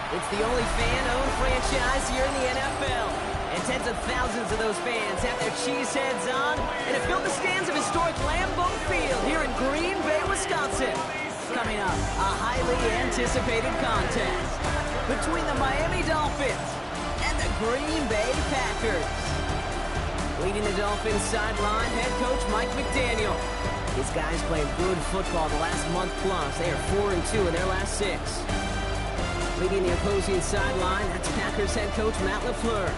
It's the only fan-owned franchise here in the NFL. And tens of thousands of those fans have their cheese heads on and have filled the stands of historic Lambeau Field here in Green Bay, Wisconsin. Coming up, a highly anticipated contest between the Miami Dolphins and the Green Bay Packers. Leading the Dolphins sideline, head coach Mike McDaniel. His guys played good football the last month plus. They are 4-2 in their last 6. Leading the opposing sideline, that's Packers head coach Matt LaFleur.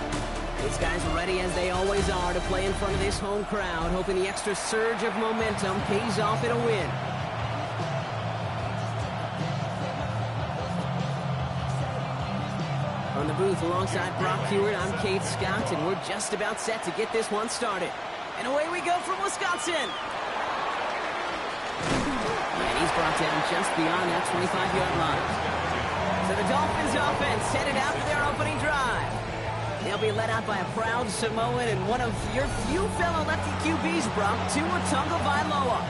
These guys are ready as they always are to play in front of this home crowd, hoping the extra surge of momentum pays off in a win. On the booth alongside Brock Hewitt, I'm Kate Scott, and we're just about set to get this one started. And away we go from Wisconsin. And he's brought down just beyond that 25-yard line. So the Dolphins offense headed out for their opening drive. They'll be led out by a proud Samoan and one of your few fellow lefty QBs, Brock, Tua Tagovailoa.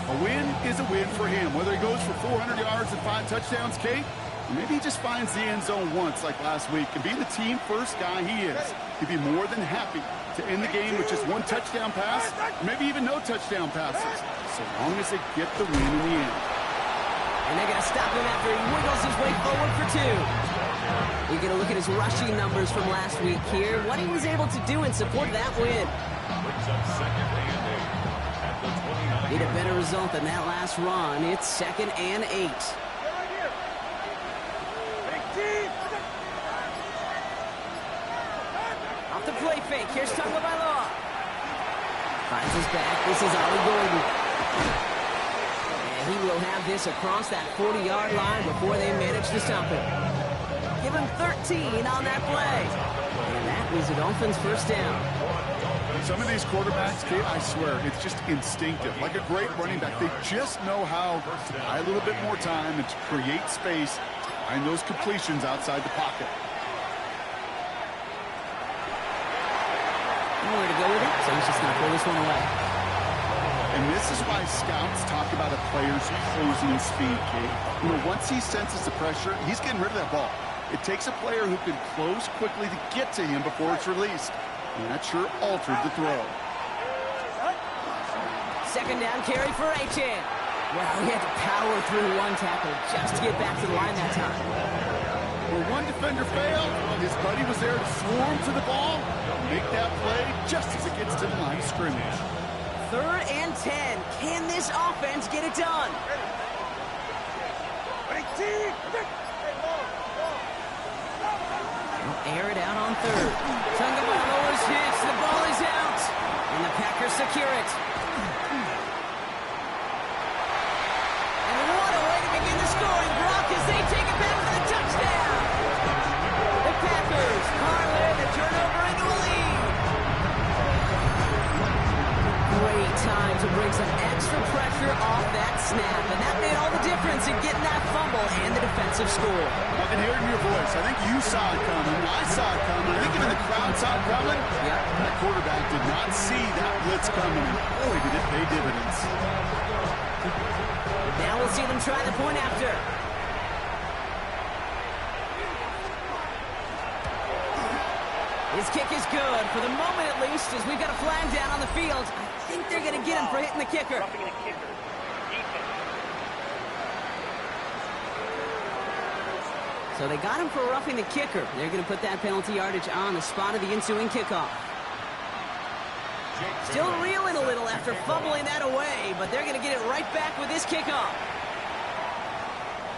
A win is a win for him, whether he goes for 400 yards and 5 touchdowns, Kate, or maybe he just finds the end zone once like last week. And being the team-first guy he is, he'd be more than happy to end the game with just 1 touchdown pass, or maybe even no touchdown passes, so long as they get the win in the end. And they're going to stop him after he wiggles his way forward for 2. We get a look at his rushing numbers from last week here, what he was able to do in support of that win. Need a better result than that last run. It's 2nd and 8. Off the play fake. Here's Tagovailoa. Finds his back. This is Ollie Gordon. And he will have this across that 40-yard line before they manage to stop him. Give him 13 on that play. And that was the Dolphins' first down. Some of these quarterbacks, Kate, I swear, it's just instinctive. Like a great running back, they just know how to buy a little bit more time and to create space to find those completions outside the pocket. Nowhere to go with it, so he's just going to pull this one away. And this is why scouts talk about a player's closing speed, Kate. You know, once he senses the pressure, he's getting rid of that ball. It takes a player who can close quickly to get to him before it's released. And that sure altered the throw. 2nd down carry for Achane. Well, he had to power through 1 tackle just to get back to the line that time. Well, 1 defender failed. His buddy was there to swarm to the ball. Make that play just as it gets to the line of scrimmage. 3rd and 10. Can this offense get it done? They'll air it out on 3rd. Tagovailoa's hits. The ball is out. And the Packers secure it. And what a way to begin the scoring, Brock, as they take it back for the touchdown. The Packers parlay the turnover into a lead. Great time to bring some extra pressure off that snap, and that made all the difference in getting that fumble and the defensive score. I can hear it in your voice. I think you saw it coming. I saw it coming. I think even the crowd saw it coming. Yep. That quarterback did not see that blitz coming. Boy, did it pay dividends. Now we'll see them try the point after. His kick is good, for the moment at least, as we've got a flag down on the field. I think they're going to get him for hitting the kicker. So they got him for roughing the kicker. They're going to put that penalty yardage on the spot of the ensuing kickoff. Still reeling a little after fumbling that away, but they're going to get it right back with this kickoff.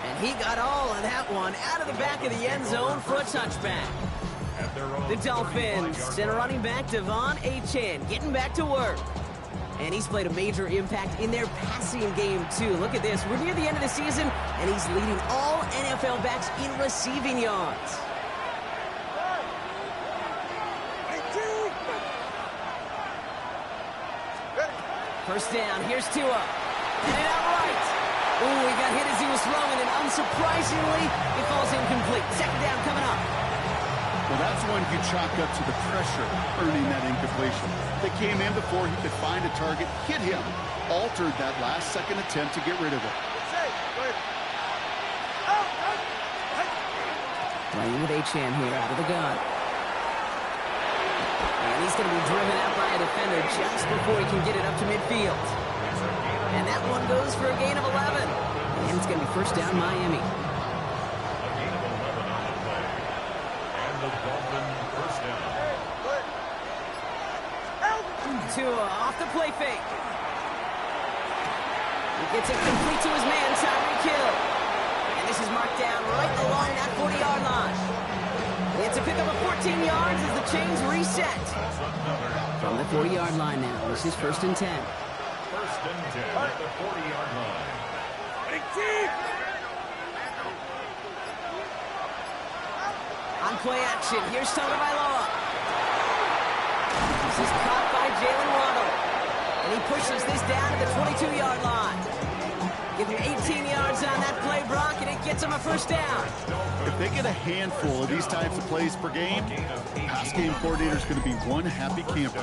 And he got all of that one out of the back of the end zone for a touchback. The Dolphins send a running back, Devon Achane, getting back to work. And he's played a major impact in their passing game, too. Look at this. We're near the end of the season, and he's leading all NFL backs in receiving yards. First down. Here's Tua. And it outright. Ooh, he got hit as he was throwing, and unsurprisingly, it falls incomplete. 2nd down coming up. Well, that's one you chalk up to the pressure earning that incompletion. They came in before he could find a target, hit him, altered that last-second attempt to get rid of it. Playing with Achane here out of the gun. And he's going to be driven out by a defender just before he can get it up to midfield. And that one goes for a gain of 11. And it's going to be first down Miami. A gain of 11 on the play. And the Dolphins first down. Tua off the play fake. He gets it complete to his man, Tyreek Hill. And this is marked down right along that 40-yard line. It's a pickup of 14 yards as the chains reset. From the 40-yard line now, this is first and 10. First and 10 at the 40-yard line. On play action, here's Tagovailoa. This is caught by Jalen Waddle. And he pushes this down to the 22-yard line. Give him 18 yards on that play, Brock, and it gets him a first down. If they get a handful of these types of plays per game, pass game coordinator is going to be one happy camper.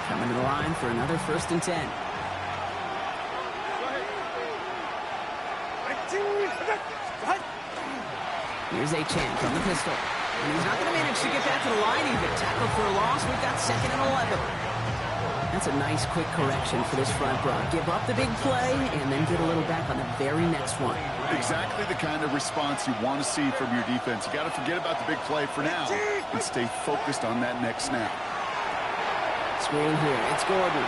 Coming to the line for another first and 10. Here's Achane from the pistol. And he's not going to manage to get back to the line even. Tackled for a loss. We've got second and 11. That's a nice quick correction for this front, Brock. Give up the big play and then get a little back on the very next one. Exactly the kind of response you want to see from your defense. You got to forget about the big play for now and stay focused on that next snap. Screen here. It's Gordon.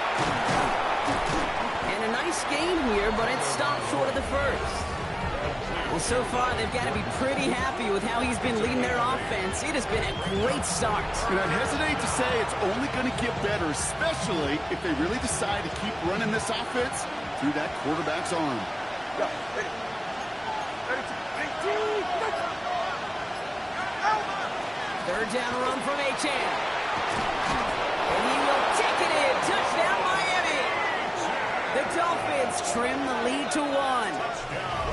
And a nice gain here, but it's stopped short of the first. Well, so far, they've got to be pretty happy with how he's been leading their offense. It has been a great start. And I'd hesitate to say it's only going to get better, especially if they really decide to keep running this offense through that quarterback's arm. Third down run from Achane. And he will take it in. Touchdown, Miami. The Dolphins trim the lead to 1.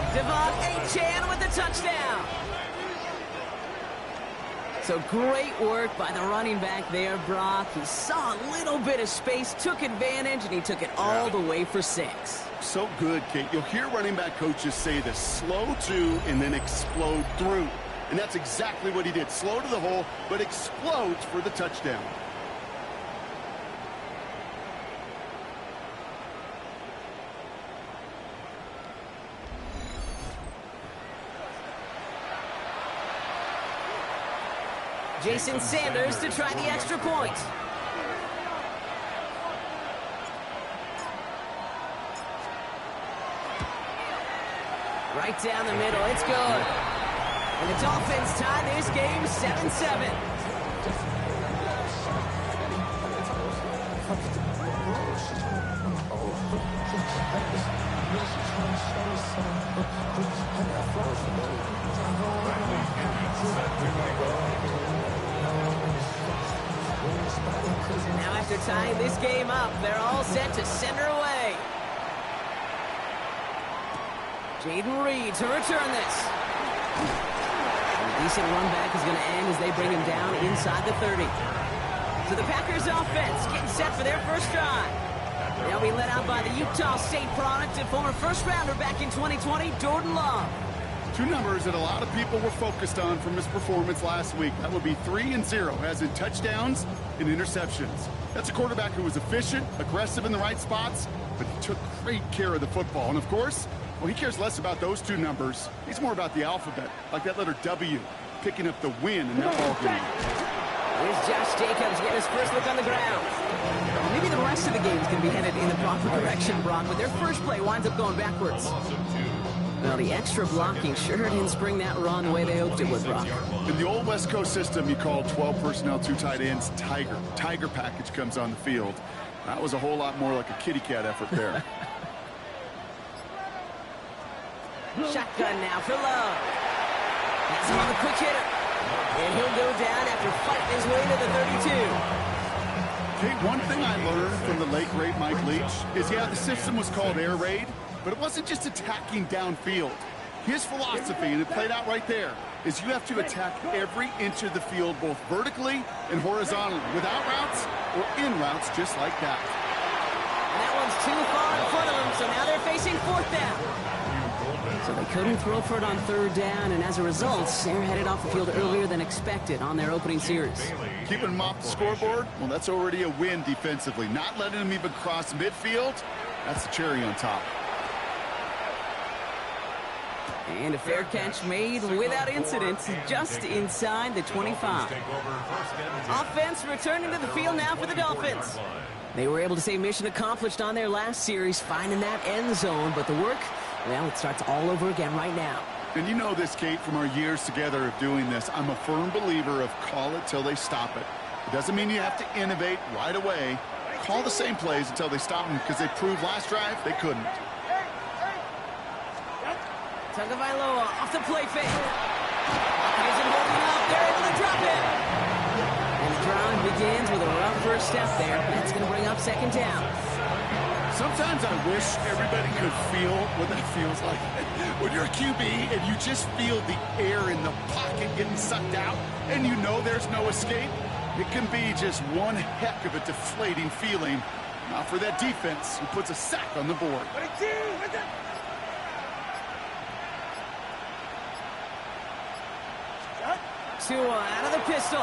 Devon Achane with the touchdown. So great work by the running back there, Brock. He saw a little bit of space, took advantage, and he took it all the way for 6. So good, Kate. You'll hear running back coaches say this: slow to and then explode through. And that's exactly what he did. Slow to the hole, but explodes for the touchdown. Jason Sanders to try the extra point. Right down the middle, it's good. And the Dolphins tie this game 7-7. Now after tying this game up, they're all set to send her away. Jaden Reed to return this. A decent run back is going to end as they bring him down inside the 30. So the Packers offense getting set for their first drive. They'll be led out by the Utah State product and former first-rounder back in 2020, Jordan Love. Two numbers that a lot of people were focused on from his performance last week. That would be 3 and 0, as in touchdowns and interceptions. That's a quarterback who was efficient, aggressive in the right spots, but he took great care of the football. And of course, well, he cares less about those two numbers. He's more about the alphabet, like that letter W, picking up the win in that ball game. Here's Josh Jacobs getting his first look on the ground. Maybe the rest of the game is going to be headed in the proper direction, Brock, but their first play winds up going backwards. Well, the extra blocking sure didn't spring that run the way they hoped it would, Brock. In the old West Coast system, you call 12 personnel, 2 tight ends, Tiger. Tiger package comes on the field. That was a whole lot more like a kitty cat effort there. Shotgun now for Love. That's him on the quick hitter. And he'll go down after fighting his way to the 32. Kate, one thing I learned from the late, great Mike Leach is, yeah, the system was called air raid, but it wasn't just attacking downfield. His philosophy, and it played out right there, is you have to attack every inch of the field, both vertically and horizontally, without routes or in routes, just like that. And that one's too far in front of them, so now they're facing fourth down. So they couldn't throw for it on third down, and as a result, they're headed off the field earlier than expected on their opening series. Keeping them off the scoreboard, well, that's already a win defensively. Not letting them even cross midfield, that's the cherry on top. And a fair catch made without incident, just inside the 25. Offense returning to the field now for the Dolphins. They were able to say mission accomplished on their last series, finding that end zone, but the work, well, it starts all over again right now. And you know this, Kate, from our years together of doing this. I'm a firm believer of call it till they stop it. It doesn't mean you have to innovate right away. Call the same plays until they stop them, because they proved last drive they couldn't. Tagovailoa off the play fake. Isn't holding up. They're able to drop it. And the drive begins with a rough first step there. That's going to bring up second down. Sometimes I wish everybody could feel what that feels like. When you're a QB and you just feel the air in the pocket getting sucked out and you know there's no escape, it can be just one heck of a deflating feeling. Not for that defense who puts a sack on the board. Tua out of the pistol.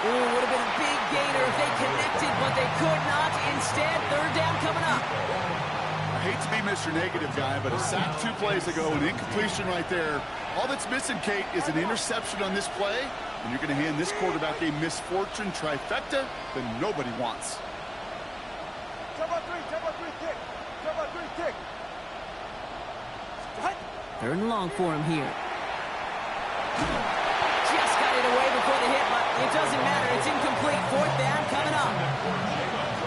Ooh, would have been a big gainer if they connected, but they could not. Instead, third down coming up. I hate to be Mr. Negative guy, but a sack 2 plays ago, an incompletion right there. All that's missing, Kate, is an interception on this play, and you're going to hand this quarterback a misfortune trifecta that nobody wants. Third and long for him here. Just got it away before the hit, but it doesn't matter. It's incomplete. Fourth down coming up.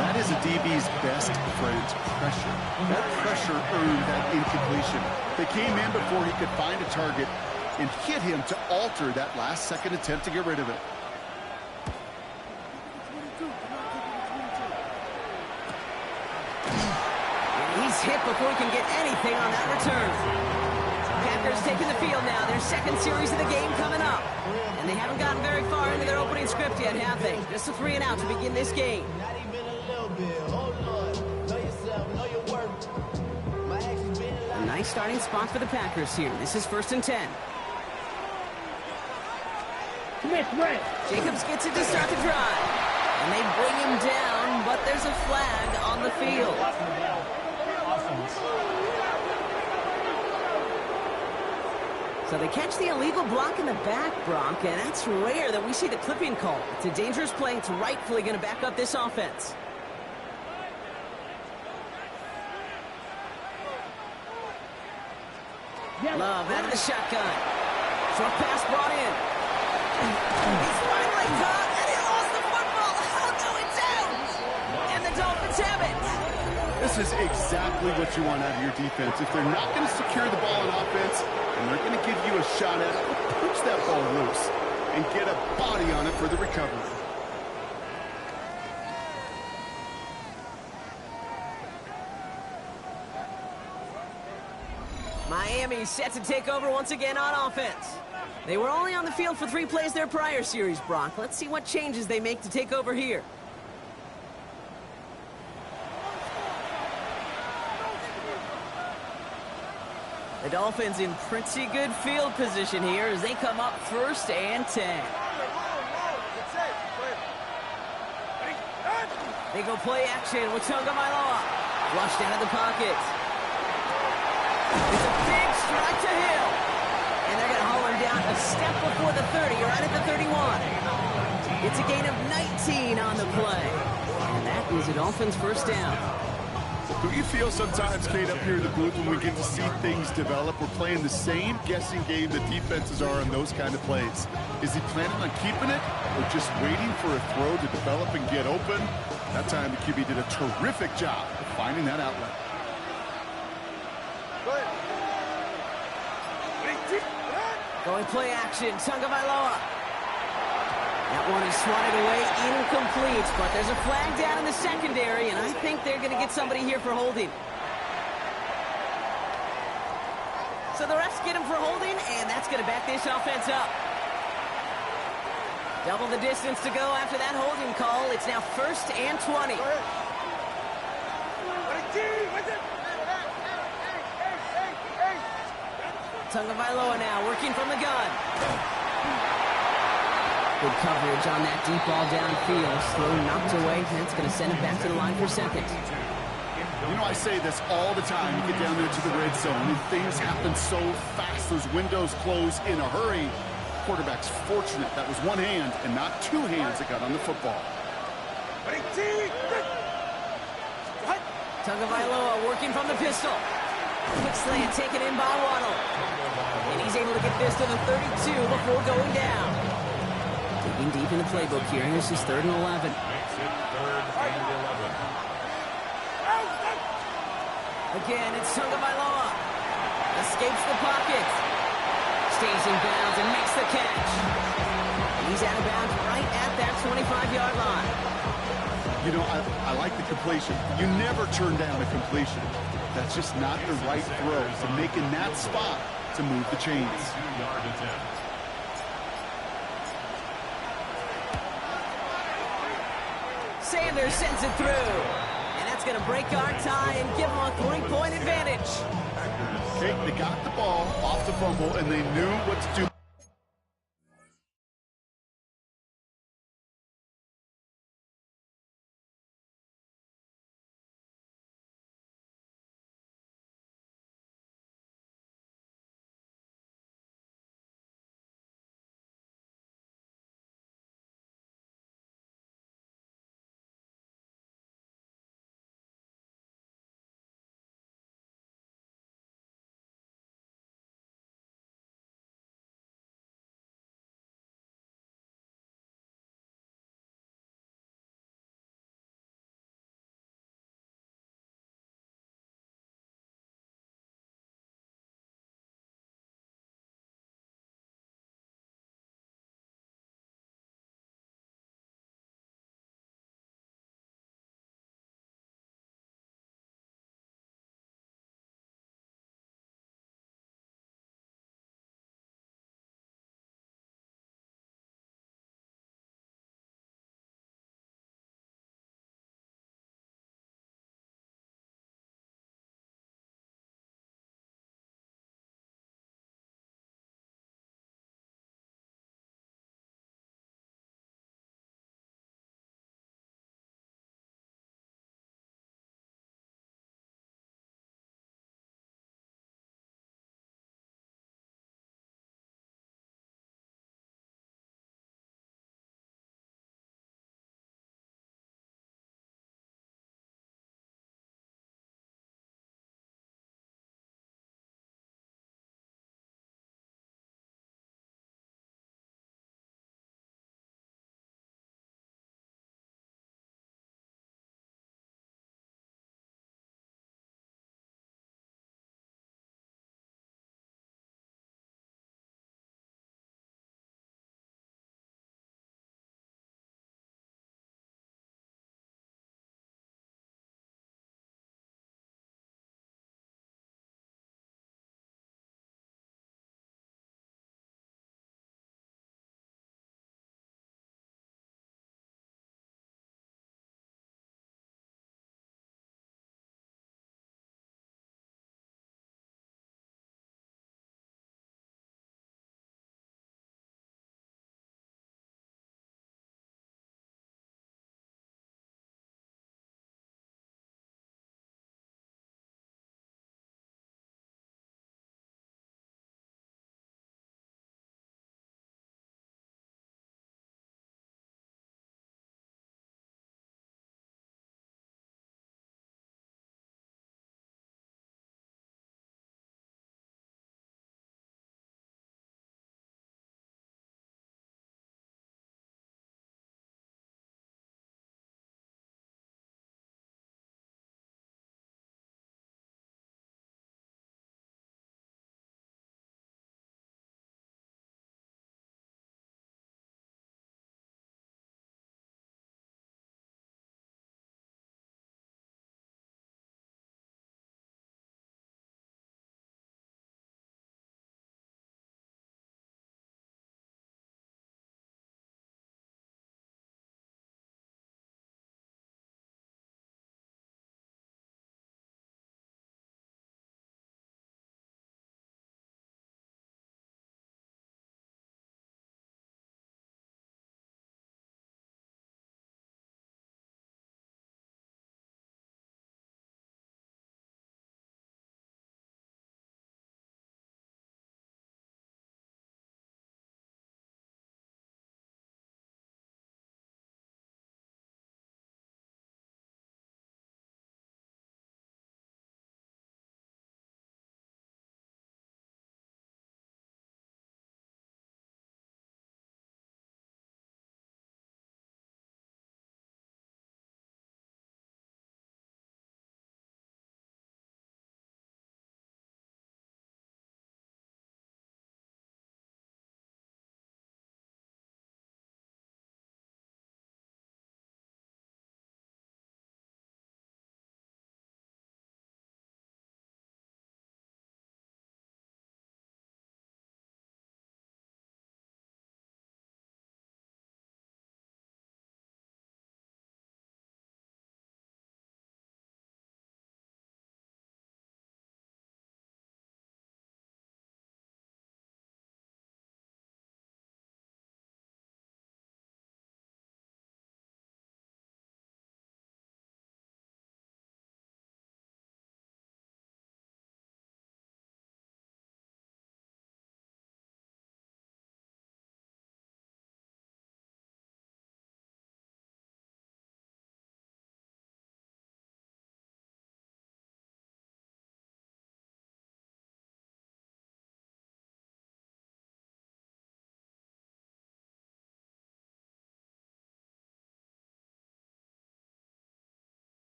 That is a DB's best friend, pressure. That pressure earned that incompletion. They came in before he could find a target and hit him to alter that last-second attempt to get rid of it. He's hit before he can get anything on that return. Packers taking the field now. Their second series of the game coming up. And they haven't gotten very far into their opening script yet, have they? Just a 3 and out to begin this game. Not even a little bit. Hold on. Know yourself. Know your work. My actions been A nice starting spot for the Packers here. This is 1st and 10. Jacobs gets it to start the drive. And they bring him down, but there's a flag on the field. So they catch the illegal block in the back, Bronk, and that's rare that we see the clipping call. It's a dangerous play. It's rightfully going to back up this offense. Love out of the shotgun. Short pass brought in. He's finally caught, and he lost the football. Oh, no, it's out. And the Dolphins have it. This is exactly what you want out of your defense. If they're not going to secure the ball on offense, and they're going to give you a shot at it, push that ball loose and get a body on it for the recovery. Miami set to take over once again on offense. They were only on the field for 3 plays their prior series, Brock. Let's see what changes they make to take over here. The Dolphins in pretty good field position here as they come up 1st and 10. They go play action with Tagovailoa. Flushed out of the pocket. It's a big strike to Hill. And they're going to haul him down a step before the 30, or right at the 31. It's a gain of 19 on the play. And that is a Dolphins 1st down. Do you feel sometimes, Kate, up here in the booth when we get to see things develop, we're playing the same guessing game that defenses are on those kind of plays? Is he planning on keeping it or just waiting for a throw to develop and get open? That time the QB did a terrific job of finding that outlet. Going play action, Tagovailoa. That one is swatted away, incomplete, but there's a flag down in the secondary, and I think they're going to get somebody here for holding. So the refs get him for holding, and that's going to back this offense up. Double the distance to go after that holding call. It's now 1st and 20. Tagovailoa now working from the gun. Good coverage on that deep ball downfield. Slow knocked away. That's going to send it back to the line for 2nd. You know, I say this all the time. You get down there to the red zone, and things happen so fast. Those windows close in a hurry. Quarterback's fortunate that was one hand and not two hands that got on the football. Tagovailoa working from the pistol. Quick slant taken in by Waddle. And he's able to get this to the 32 before going down. Digging deep in the playbook here. This is 3rd and 11. Makes it 3rd and 11. Again, it's Tagovailoa. Escapes the pocket. Stays in bounds and makes the catch. And he's out of bounds right at that 25-yard line. You know, I like the completion. You never turn down a completion. That's just not the right throw. So making that spot to move the chains. 2-yard attempt. Sanders sends it through. And that's going to break our tie and give them a 3-point advantage. Okay, they got the ball off the fumble, and they knew what to do.